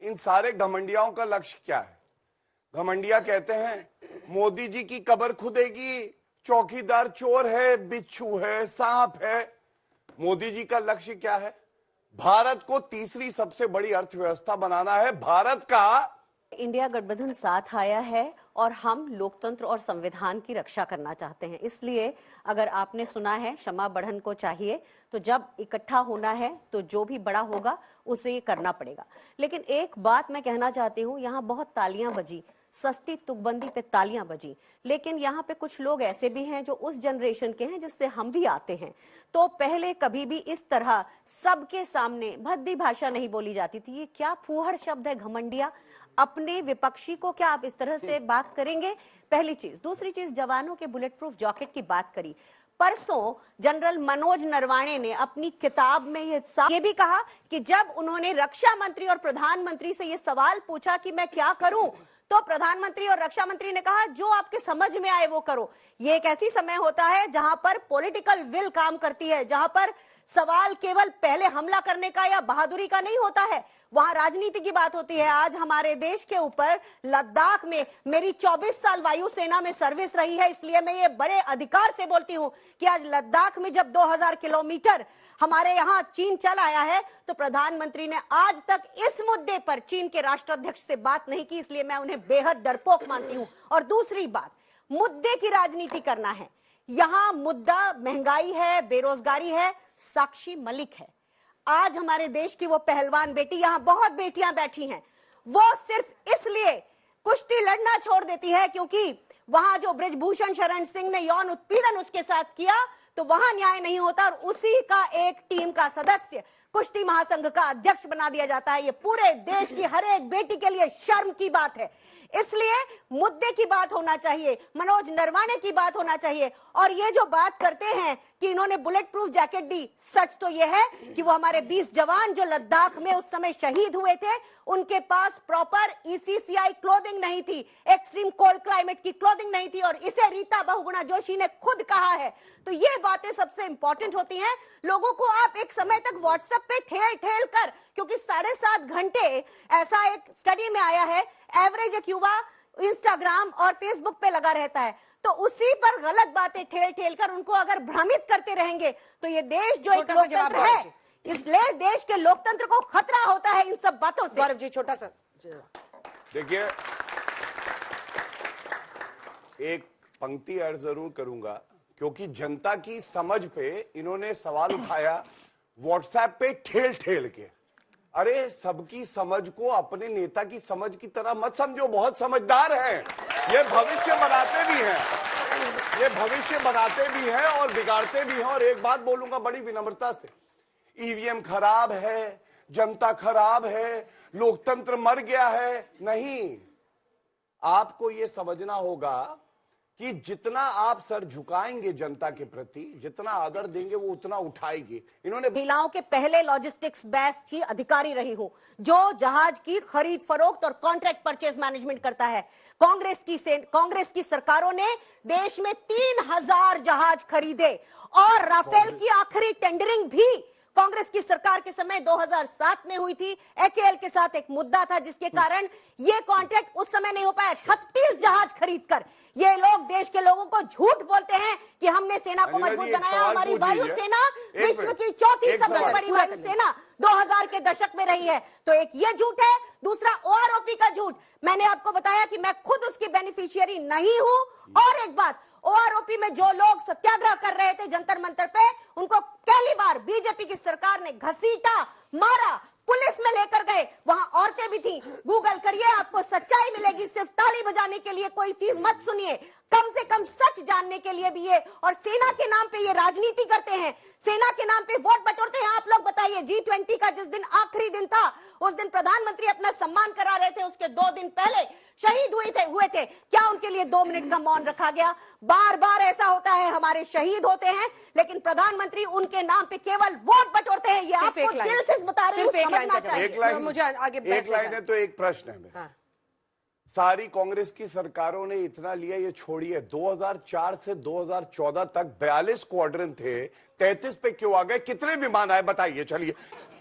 इन सारे घमंडियाओं का लक्ष्य क्या है? घमंडिया कहते हैं मोदी जी की कब्र खुदेगी, चौकीदार चोर है, बिच्छू है, सांप है। मोदी जी का लक्ष्य क्या है? भारत को तीसरी सबसे बड़ी अर्थव्यवस्था बनाना है। भारत का इंडिया गठबंधन साथ आया है और हम लोकतंत्र और संविधान की रक्षा करना चाहते हैं। इसलिए अगर आपने सुना है क्षमा बढ़न को चाहिए, तो जब इकट्ठा होना है तो जो भी बड़ा होगा उसे ये करना पड़ेगा। लेकिन एक बात मैं कहना चाहती हूँ, यहाँ बहुत तालियां बजी, सस्ती तुकबंदी पे तालियां बजी, लेकिन यहाँ पे कुछ लोग ऐसे भी हैं जो उस जनरेशन के हैं जिससे हम भी आते हैं। तो पहले कभी भी इस तरह सबके सामने भद्दी भाषा नहीं बोली जाती थी। ये क्या फूहड़ शब्द है घमंडिया। अपने विपक्षी को क्या आप इस तरह से बात करेंगे? पहली चीज। दूसरी चीज, जवानों के बुलेट प्रूफ जैकेट की बात करी। परसों जनरल मनोज नरवाणे ने अपनी किताब में ये भी कहा कि जब उन्होंने रक्षा मंत्री और प्रधानमंत्री से ये सवाल पूछा कि मैं क्या करूं, तो प्रधानमंत्री और रक्षा मंत्री ने कहा जो आपके समझ में आए वो करो। ये एक ऐसी समय होता है जहां पर पॉलिटिकल विल काम करती है, जहां पर सवाल केवल पहले हमला करने का या बहादुरी का नहीं होता है, वहां राजनीति की बात होती है। आज हमारे देश के ऊपर लद्दाख में मेरी 24 साल वायुसेना में सर्विस रही है, इसलिए मैं ये बड़े अधिकार से बोलती हूं कि आज लद्दाख में जब 2000 किलोमीटर हमारे यहाँ चीन चल आया है, तो प्रधानमंत्री ने आज तक इस मुद्दे पर चीन के राष्ट्राध्यक्ष से बात नहीं की, इसलिए मैं उन्हें बेहद डरपोक मानती हूं। और दूसरी बात, मुद्दे की राजनीति करना है। यहां मुद्दा महंगाई है, बेरोजगारी है, साक्षी मलिक है। आज हमारे देश की वो पहलवान बेटी, यहां बहुत बेटियां बैठी हैं, वो सिर्फ इसलिए कुश्ती लड़ना छोड़ देती है क्योंकि वहां जो बृजभूषण शरण सिंह ने यौन उत्पीड़न उसके साथ किया, तो वहां न्याय नहीं होता और उसी का एक टीम का सदस्य कुश्ती महासंघ का अध्यक्ष बना दिया जाता है। ये पूरे देश की हर एक बेटी के लिए शर्म की बात है। इसलिए मुद्दे की बात होना चाहिए, मनोज नरवाणे की बात होना चाहिए। और ये जो बात करते हैं कि इन्होंने बुलेट प्रूफ जैकेट दी, सच तो ये है कि वो हमारे 20 जवान जो लद्दाख में उस समय शहीद हुए थे, उनके पास प्रॉपर ईसीसीआई क्लोथिंग नहीं थी, एक्सट्रीम कोल्ड क्लाइमेट की क्लोथिंग नहीं थी, और इसे रीता बहुगुणा जोशी ने खुद कहा है। तो ये बातें सबसे इंपॉर्टेंट होती हैं। लोगों को आप एक समय तक व्हाट्सएप पे ठेल ठेल कर, क्योंकि 7.5 घंटे ऐसा एक स्टडी में आया है, एवरेज एक युवा इंस्टाग्राम और फेसबुक पे लगा रहता है, तो उसी पर गलत बातें ठेल ठेल कर उनको अगर भ्रमित करते रहेंगे तो ये देश जो एक लोकतंत्र है, इसलिए देश के लोकतंत्र को खतरा होता है इन सब बातों से। गौरव जी, छोटा सा देखिए, एक पंक्ति अर्ज जरूर करूंगा, क्योंकि जनता की समझ पे इन्होंने सवाल उठाया व्हाट्सएप पे ठेल ठेल के। अरे, सबकी समझ को अपने नेता की समझ की तरह मत समझो, बहुत समझदार हैं, ये भविष्य बनाते भी हैं, ये भविष्य बनाते भी हैं और बिगाड़ते भी हैं। और एक बात बोलूंगा बड़ी विनम्रता से, ईवीएम खराब है, जनता खराब है, लोकतंत्र मर गया है, नहीं। आपको ये समझना होगा कि जितना आप सर झुकाएंगे जनता के प्रति, जितना आदर देंगे, वो उतना उठाएगी। इन्होंने महिलाओं के पहले लॉजिस्टिक्स बैच की अधिकारी रही हूं, जो जहाज की खरीद फरोख्त और कॉन्ट्रैक्ट परचेज मैनेजमेंट करता है। कांग्रेस की सरकारों ने देश में 3000 जहाज खरीदे और राफेल की आखिरी टेंडरिंग भी कांग्रेस की सरकार के समय 2007 में हुई थी। एचएएल के साथ एक मुद्दा था जिसके कारण ये कॉन्ट्रैक्ट उस समय नहीं हो पाया। 36 जहाज खरीदकर ये लोग देश के लोगों को झूठ बोलते हैं कि हमने सेना को मजबूत बनाया। हमारी वायुसेना विश्व की चौथी सबसे बड़ी वायुसेना 2000 के दशक में रही है। तो एक ये झूठ है, दूसरा ओआरओपी का झूठ। मैंने आपको बताया कि मैं खुद उसकी बेनिफिशियरी नहीं हूं। और एक बात, ओआरओपी में जो लोग सत्याग्रह कर रहे थे जंतर मंतर पे, उनको पहली बार बीजेपी की सरकार ने घसीटा, मारा, पुलिस में लेकर गए, वहां औरतें भी थी। गूगल करिए, आपको सच्चाई मिलेगी। सिर्फ ताली बजाने के लिए कोई चीज मत सुनिए, कम से कम सच जानने के लिए भी ये। और सेना के नाम पे ये राजनीति करते हैं, सेना के नाम पे वोट बटोरते हैं। आप लोग बताइए, G20 का जिस दिन आखिरी दिन था, उस दिन प्रधानमंत्री अपना सम्मान करा रहे थे, उसके 2 दिन पहले शहीद हुए थे, क्या उनके लिए 2 मिनट का मौन रखा गया? बार बार ऐसा होता है, हमारे शहीद होते हैं, लेकिन प्रधानमंत्री उनके नाम पे केवल वोट बटोरते हैं। ये आपको दिल से बता रही हूं, समझना चाहिए। एक लाइन है तो एक प्रश्न है। सारी कांग्रेस की सरकारों ने इतना लिया, ये छोड़िए 2004 से 2014 तक 42 स्क्वाड्रन थे, 33 पे क्यों आ गए? कितने विमान आए बताइए? चलिए,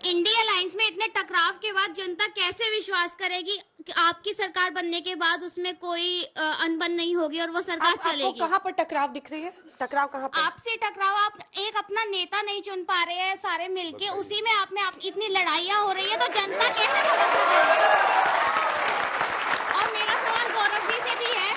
इंडिया अलायंस में इतने टकराव के बाद जनता कैसे विश्वास करेगी कि आपकी सरकार बनने के बाद उसमें कोई अनबन नहीं होगी और वो सरकार चलेगी? आपको कहाँ पर टकराव दिख रही है? टकराव कहाँ पर? आपसे टकराव, आप एक अपना नेता नहीं चुन पा रहे हैं सारे मिलके, उसी में आप में इतनी लड़ाइयाँ हो रही है, तो जनता कैसे भरोसा करेगी? और मेरा सवाल गौरव जी से भी है।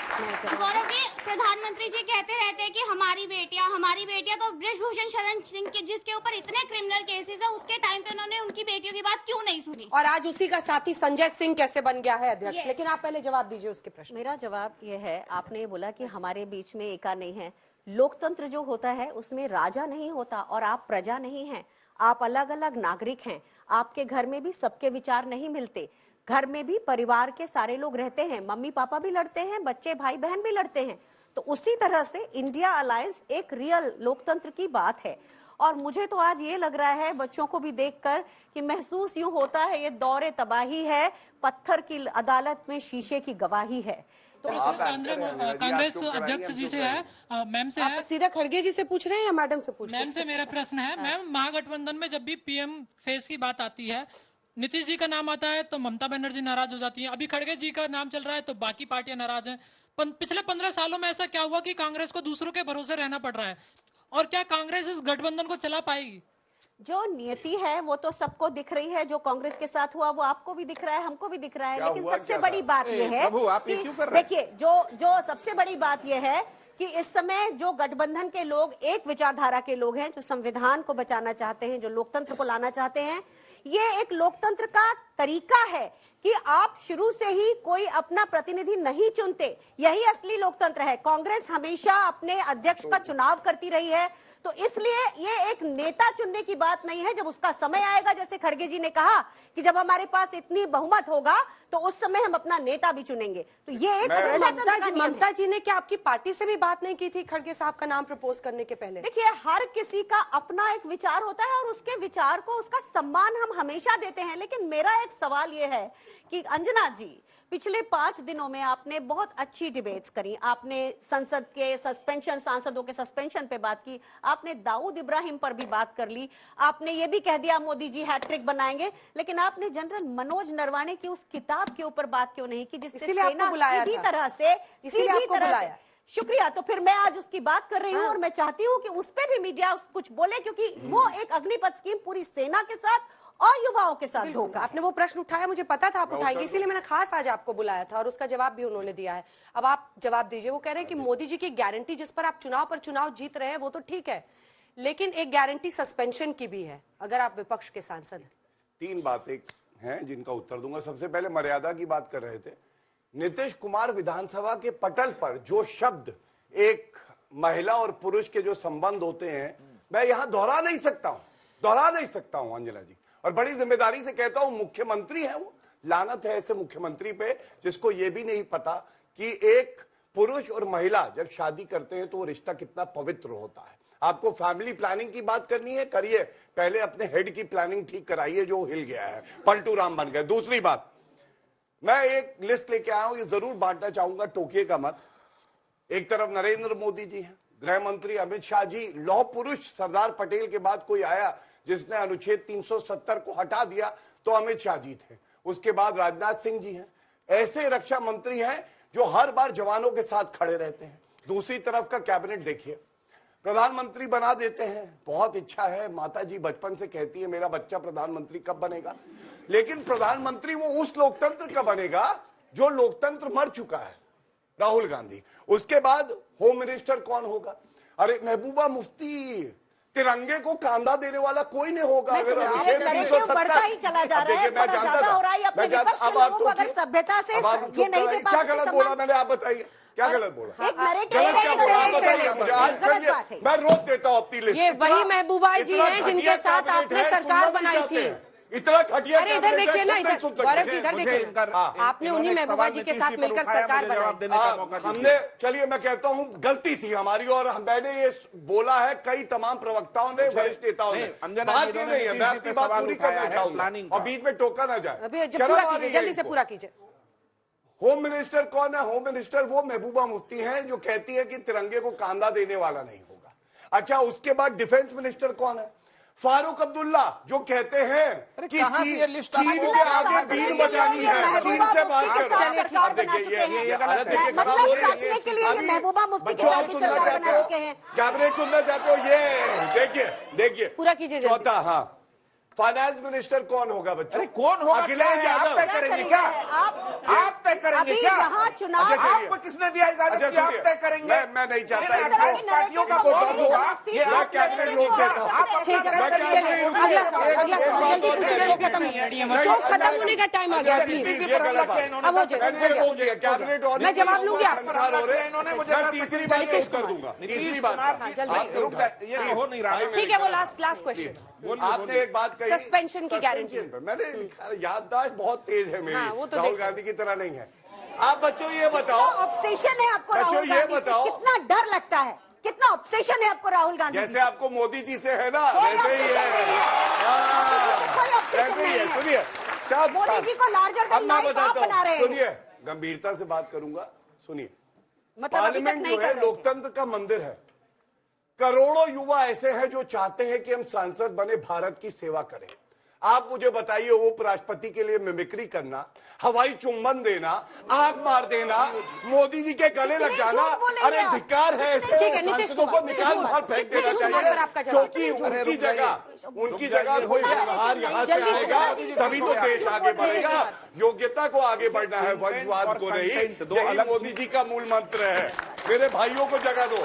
गौरव जी, प्रधानमंत्री जी कहते रहते हैं कि हमारी बेटियां, तो बृजभूषण शरण सिंह के जिसके ऊपर इतने क्रिमिनल केसेस है, उसके टाइम पे उन्होंने उनकी बेटियों की बात क्यों नहीं सुनी? और आज उसी का साथी संजय सिंह कैसे बन गया है अध्यक्ष? लेकिन आप पहले जवाब दीजिए उसके प्रश्न। मेरा जवाब ये है, आपने बोला कि हमारे बीच में एका नहीं है। लोकतंत्र जो होता है उसमें राजा नहीं होता और आप प्रजा नहीं हैं। आप अलग अलग नागरिक हैं। आपके घर में भी सबके विचार नहीं मिलते। घर में भी परिवार के सारे लोग रहते हैं, मम्मी पापा भी लड़ते हैं, बच्चे भाई बहन भी लड़ते हैं। तो उसी तरह से इंडिया अलायंस एक रियल लोकतंत्र की बात है। और मुझे तो आज ये लग रहा है, बच्चों को भी देखकर, कि महसूस यूं होता है ये दौरे तबाही है, पत्थर की अदालत में शीशे की गवाही है। तो कांग्रेस अध्यक्ष जी से है, मैम से है। सीधा खड़गे जी से पूछ रहे हैं या मैडम से पूछ रहे हैं? मैम से मेरा प्रश्न है। मैम, महागठबंधन में जब भी पीएम फेस की बात आती है, नीतीश जी का नाम आता है तो ममता बनर्जी नाराज हो जाती है, अभी खड़गे जी का नाम चल रहा है तो बाकी पार्टियां नाराज हैं। पिछले 15 सालों में ऐसा क्या हुआ कि कांग्रेस को दूसरों के भरोसे रहना पड़ रहा है? और क्या कांग्रेस इस गठबंधन को चला पाएगी? जो नियति है वो तो सबको दिख रही है। जो कांग्रेस के साथ हुआ वो आपको भी दिख रहा है, हमको भी दिख रहा है। लेकिन सबसे बड़ी बात यह है, देखिए, जो सबसे बड़ी बात यह है कि इस समय जो गठबंधन के लोग एक विचारधारा के लोग हैं, जो संविधान को बचाना चाहते हैं, जो लोकतंत्र को लाना चाहते हैं, ये एक लोकतंत्र का तरीका है कि आप शुरू से ही कोई अपना प्रतिनिधि नहीं चुनते। यही असली लोकतंत्र है। कांग्रेस हमेशा अपने अध्यक्ष का चुनाव करती रही है। तो इसलिए ये एक नेता चुनने की बात नहीं है। जब उसका समय आएगा, जैसे खड़गे जी ने कहा कि जब हमारे पास इतनी बहुमत होगा तो उस समय हम अपना नेता भी चुनेंगे। तो ये एक ममता जी ने क्या आपकी पार्टी से भी बात नहीं की थी खड़गे साहब का नाम प्रपोज करने के पहले? देखिए, हर किसी का अपना एक विचार होता है और उसके विचार को, उसका सम्मान हम हमेशा देते हैं। लेकिन मेरा एक सवाल ये है कि अंजना जी, पिछले 5 दिनों में आपने बहुत अच्छी डिबेट्स करी। आपने संसद के सस्पेंशन, सांसदों के सस्पेंशन पे बात की, आपने दाऊद इब्राहिम पर भी बात कर ली, आपने ये भी कह दिया मोदी जी हैट्रिक बनाएंगे। लेकिन आपने जनरल मनोज नरवाने की उस किताब के ऊपर बात क्यों नहीं की, जिससे सेना सीधी तरह से शुक्रिया। तो फिर मैं आज उसकी बात कर रही हूँ और मैं चाहती हूँ कि उस पर भी मीडिया कुछ बोले, क्योंकि वो एक अग्निपथ स्कीम पूरी सेना के साथ और युवाओं के साथ धोखा। आपने वो प्रश्न उठाया, मुझे पता था आप उठाएंगे, इसीलिए मैंने खास आज आपको बुलाया था और उसका जवाब भी उन्होंने दिया है। अब आप जवाब दीजिए। वो कह रहे हैं कि मोदी जी की गारंटी जिस पर आप चुनाव पर चुनाव जीत रहे हैं वो तो ठीक है, लेकिन एक गारंटी सस्पेंशन की भी है अगर आप विपक्ष के सांसद हैं। 3 बातें हैं जिनका उत्तर दूंगा। सबसे पहले मर्यादा की बात कर रहे थे। नीतीश कुमार विधानसभा के पटल पर जो शब्द एक महिला और पुरुष के जो संबंध होते हैं, मैं यहां दोहरा नहीं सकता हूं अंजना जी। और बड़ी जिम्मेदारी से कहता हूं, मुख्यमंत्री है वो। लानत है ऐसे मुख्यमंत्री पे जिसको ये भी नहीं पता कि एक पुरुष और महिला जब शादी करते हैं तो वो रिश्ता कितना पवित्र होता है। आपको फैमिली प्लानिंग की बात करनी है, करिए। पहले अपने हेड की प्लानिंग ठीक कराइए जो हिल गया है, पलटू राम बन गए। दूसरी बात, मैं एक लिस्ट लेके आया हूं, ये जरूर बांटना चाहूंगा, टोकिएगा मत। एक तरफ नरेंद्र मोदी जी हैं, गृह मंत्री अमित शाह जी, लौह पुरुष सरदार पटेल के बाद कोई आया जिसने अनुच्छेद 370 को हटा दिया तो अमित शाह जी थे। उसके बाद राजनाथ सिंह जी हैं। ऐसे रक्षा मंत्री हैं जो हर बार जवानों के साथ खड़े रहते हैं। दूसरी तरफ का कैबिनेट देखिए, प्रधानमंत्री बना देते हैं। बहुत इच्छा है, माता जी बचपन से कहती है मेरा बच्चा प्रधानमंत्री कब बनेगा। लेकिन प्रधानमंत्री वो उस लोकतंत्र का बनेगा जो लोकतंत्र मर चुका है, राहुल गांधी। उसके बाद होम मिनिस्टर कौन होगा? अरे महबूबा मुफ्ती, तिरंगे को कांधा देने वाला कोई नहीं होगा। अगर अनुच्छेद 370 ही चला जा रहा है, मैं जानता था। अब आप अगर सभ्यता से ये नहीं दे क्या गलत बोला मैंने, आप बताइए क्या गलत बोला? गलत क्या बोला? आज मैं रोक देता हूँ अपनी लिस्ट। ये वही महबूबा जी हैं जिनके साथ आपने सरकार बनाई थी। इतना घटिया। अरे इधर देखिए ना, इधर गौरव जी इधर देखिए, आपने उन्हीं महबूबा जी के साथ मिलकर सरकार बनाई। हमने, चलिए मैं कहता हूं गलती थी हमारी, और मैंने ये बोला है कई तमाम प्रवक्ताओं ने, वरिष्ठ नेताओं ने। बात ये नहीं है, मैं अपनी बात पूरी करना चाहूंगा और बीच में टोका ना जाए। जल्दी से पूरा कीजिए। होम मिनिस्टर कौन है? होम मिनिस्टर वो महबूबा मुफ्ती हैं जो कहती है कि तिरंगे को कांधा देने वाला नहीं होगा। अच्छा, उसके बाद डिफेंस मिनिस्टर कौन है? फारूक अब्दुल्ला, जो कहते हैं कि चीन के आगे बीन बजानी है, चीन से बात करो। अब देखिए ये हालत देखिए खराब हो रही है। बच्चों आप सुनना चाहते हो, कैबिनेट सुनना चाहते हो? ये देखिए पूरा कीजिए। चौथा, हाँ, फाइनेंस मिनिस्टर कौन होगा बच्चों? अरे कौन होगा? अखिलेश यादव तय करेंगे क्या? आप तय करेंगे क्या? यहाँ चुनाव आपको किसने दिया इजाजत कि आप तय करेंगे? मैं नहीं चाहता पार्टियों का दर्द हो, मैं कैबिनेट रोक देता हूँ। खत्म होने का टाइम आ गया, प्लीज। कैबिनेट और मैं जवाब लूंगी आपसे। मैं तीसरी बार पेश कर दूंगा। तीसरी बात ये हो नहीं रहा। ठीक है, वो लास्ट क्वेश्चन। आपने एक बात कही सस्पेंशन की गारंटी पे, मैंने लिखा, याददाश्त बहुत तेज है मेरी, हाँ, वो तो राहुल गांधी की तरह नहीं है। आप बच्चों ये बताओ, ऑब्सेशन है आपको बच्चों राहुल ये गांधी से? बताओ, कितना डर लगता है, कितना ऑब्सेशन है आपको राहुल गांधी जैसे से? आपको मोदी जी से है ना, कोई वैसे ही obsession नहीं है। हाँ, कोई obsession वैसे ही है। नहीं है। सुनिए, शायद मोदी जी को लार्जर अब देन मैं लाइफ आप बताता बना रहे हूँ। हैं। सुनिए, गंभीरता से बात करूंगा। सुनिए, मतलब अभी तक पार्लियामेंट नहीं जो कर है रहे थे। लोकतंत्र का मंदिर है। करोड़ों युवा ऐसे हैं जो चाहते हैं कि हम सांसद बने, भारत की सेवा करें। आप मुझे बताइए, उपराष्ट्रपति के लिए मिमिक्री करना, हवाई चुम्बन देना, आंख मार देना, मोदी जी के गले लग जाना, अरे धिक्कार है। ऐसे ठीक है, नीतीश सांसदों को कुमार, निकाल बाहर फेंक देना नीतीश कुमार पर आपका चाहिए, जवाब। क्योंकि उनकी जगह कोई व्यवहार यहाँ से आएगा तभी तो देश आगे बढ़ेगा। योग्यता को आगे बढ़ना है, वंशवाद को नहीं। यही मोदी जी का मूल मंत्र है। मेरे भाइयों को जगह दो,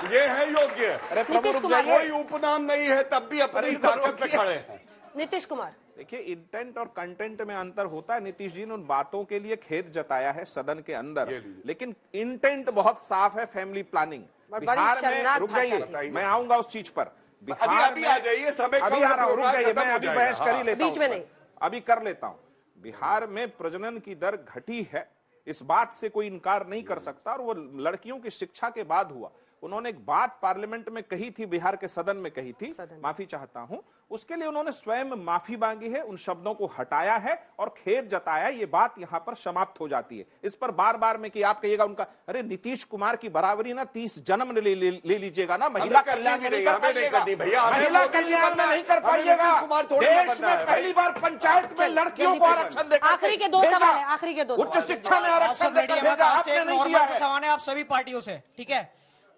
ये है योग्य। नीतीश कुमार, कोई उपनाम नहीं है, तब भी अपनी ताकत पे खड़े हैं। नीतीश कुमार, देखिए, इंटेंट और कंटेंट में अंतर होता है। नीतीश जी ने उन बातों के लिए खेद जताया है सदन के अंदर, लेकिन इंटेंट बहुत साफ है, फैमिली प्लानिंग। बिहार में, रुक जाइए, मैं आऊंगा उस चीज पर। बिहार में आ जाइए, समय अभी आ रहा हूं, रुक जाइए, मैं अभी बहस कर ही लेता हूं, बीच में नहीं, अभी कर लेता हूं। बिहार में प्रजनन की दर घटी है, इस बात से कोई इनकार नहीं कर सकता, और वो लड़कियों की शिक्षा के बाद हुआ। उन्होंने एक बात पार्लियामेंट में कही थी, बिहार के सदन में कही थी, माफी चाहता हूं, उसके लिए उन्होंने स्वयं माफी मांगी है, उन शब्दों को हटाया है और खेद जताया। ये बात यहां पर समाप्त हो जाती है। इस पर बार बार में कि आप कहिएगा उनका, अरे नीतीश कुमार की बराबरी ना 30 जन्म ले लीजिएगा ना, महिला कल्याण में नहीं कर पाइएगा, महिला कल्याण में नहीं कर पाइएगा। देश में पहली बार पंचायत में लड़कियों को आरक्षण देकर, आखिरी के दो सवाल है, आखिरी के दो उच्च शिक्षा में आरक्षण देकर भेजा, आपने नहीं दिया है। सवाल है आप सभी पार्टियों से, ठीक है?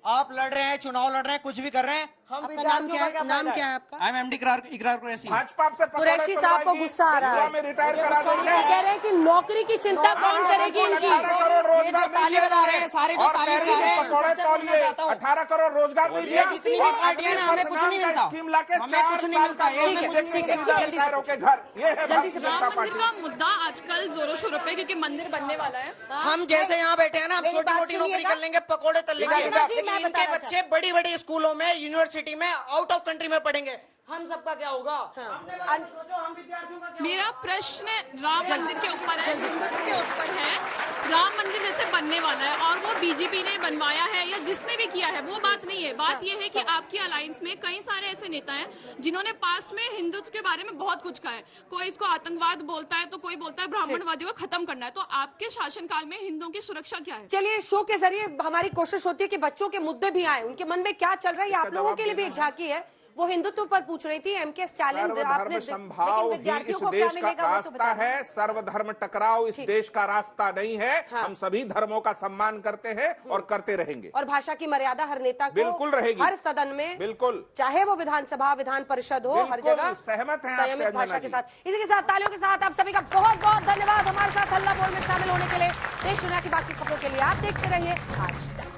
आप लड़ रहे हैं, चुनाव लड़ रहे हैं, कुछ भी कर रहे हैं। हम आपका नाम क्या है? नाम क्या है आपका? आई एम एमडी इकरार कुरैशी। भाजपा से कुरैशी साहब को गुस्सा आ रहा है, में रिटायर करा देंगे। ये कह रहे हैं कि नौकरी की चिंता कौन करेगी इनकी? 18 करोड़ रोजगार ताली बजा रहे हैं, सारे जो ताली बजा रहे हैं, पकौड़े तौलिए, 18 करोड़ रोजगार नहीं दिया। जितनी भी पार्टियां ना, हमें कुछ नहीं मिलता, स्कीम लाके हमें 4 कुछ नहीं साल मिलता। का ये ठीक है, ठीक है, सीधा जल्दी से रिटायरों के घर। ये है भारतीय जनता राम पार्टी मंदिर का मुद्दा आजकल जोरों शोरों पे, क्योंकि मंदिर बनने वाला है। हम जैसे यहाँ बैठे हैं ना, हम छोटी मोटी नौकरी कर लेंगे, पकौड़े तल लेंगे, लेकिन इनके बच्चे बड़ी बड़ी स्कूलों में, यूनिवर्सिटी में, आउट ऑफ कंट्री में पढ़ेंगे। हम सबका क्या होगा? मेरा प्रश्न राम मंदिर के ऊपर है, हिंदुत्व के ऊपर है। राम मंदिर जैसे बनने वाला है और वो बीजेपी ने बनवाया है या जिसने भी किया है, वो बात नहीं है। बात ये है कि आपकी अलायंस में कई सारे ऐसे नेता हैं जिन्होंने पास्ट में हिंदुत्व के बारे में बहुत कुछ कहा है। कोई इसको आतंकवाद बोलता है, तो कोई बोलता है ब्राह्मणवादियों को खत्म करना है। तो आपके शासनकाल में हिंदुओं की सुरक्षा क्या है? चलिए, शो के जरिए हमारी कोशिश होती है कि बच्चों के मुद्दे भी आए, उनके मन में क्या चल रहा है, ये आप लोगों के लिए भी एक झांकी है। वो हिंदुत्व पर पूछ रही थी, एमके स्टालिन, सर्वधर्म संभाव ही इस देश का रास्ता है, सर्वधर्म टकराव इस देश का रास्ता नहीं है। हम सभी धर्मों का सम्मान करते हैं और करते रहेंगे, और भाषा की मर्यादा हर नेता को बिल्कुल रहेगी, हर सदन में, बिल्कुल, चाहे वो विधानसभा, विधान परिषद हो, हर जगह सहमत हैं संयमित भाषा के साथ। इसी के साथ तालियों के साथ आप सभी का बहुत बहुत धन्यवाद हमारे साथ हल्ला बोल में शामिल होने के लिए। देश दुनिया की बाकी खबरों के लिए आप देखते रहिए आज तक।